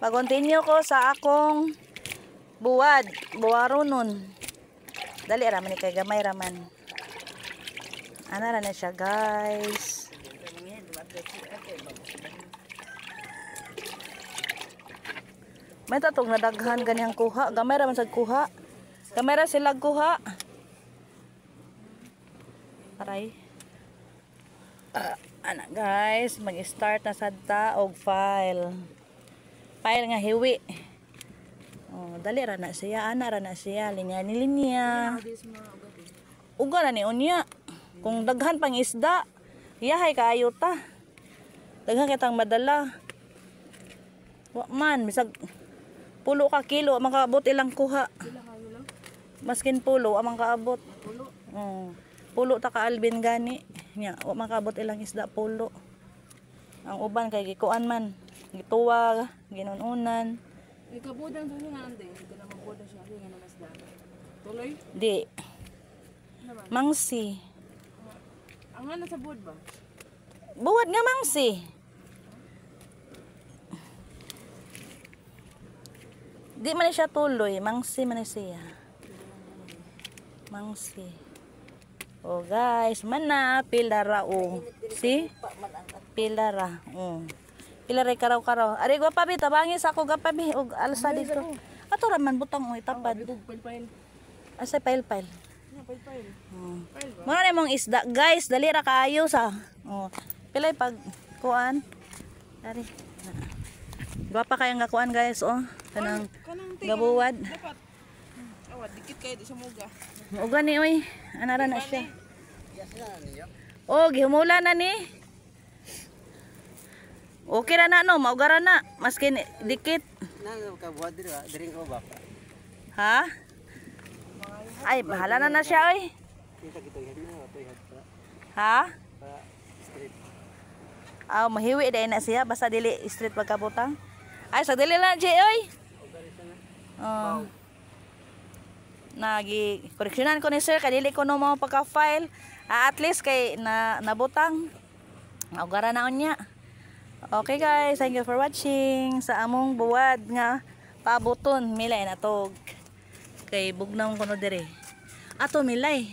Pag-continue ko sa akong buwaronon. Dali raman ni kay gamay raman. Ana ra na siya, guys. May tatong nadaghan ganihang kuha. Gamay raman sa kuha. Gamay ra sila kuha. Aray. Ana guys, mag-start na sadta og file. File nga hiwi. Oh, dali ra na siya, ana ra na siya, linya. Uga na ni unya. Kung daghan pang isda, yahay kaayo ta. Daghan kitang madala. Wa man bisag pulo ka kilo makaabot ilang kuha. Maskin pulo amang kaabot. Pulo ta ka Alvin gani. Nya, wa makaabot ilang isda pulo. Ang uban kay gikuan man, gituwa, ginununan. Ikabudan sa nga ande, ito na magboda siya nga na isda. Tuloy? Di. Mangsi. Ang ano sa board ba? Buwad nga mangsi. Di man siya tuloy, mangsi man siya. Mangsi. Oh guys, mana pilara o. Si? Pilara. Pilara karaw-karaw. Ari gwa pa bi tabangis ako gapabi og alsa dito. Ato raman butang o itapad. Asa pail-pail. Pail. Muna na mong isda, guys. Dali ra kaayo sa. Oh. Pilay pag kuan. Dari. Gwapa kayang gakuan, guys, oh. Kanang gabuwad. Dapat. Awad dikit kay di sa muga. Muga ni oy. Anara na siya. Oh, gihumula na ni. Okay ra na no, maugara na. Maskin dikit. Nang kabuhat diri ko ba? Ha? Ay, bahala na siya oy. Kita yan na, tuyad pa. Ha? Straight. Aw, mahiwi dai na siya basta dili street pagkabutang. Ay, sa dili lang jay oy. Oh. Nagi koreksyonan ko ni sir kay dili ko no mo pagka-file. At least kay nabutang. Maugara na unya. Okay guys, thank you for watching sa among buwad nga pabuton milay na tog. Kay bugnaw ko no dire. Ato milay.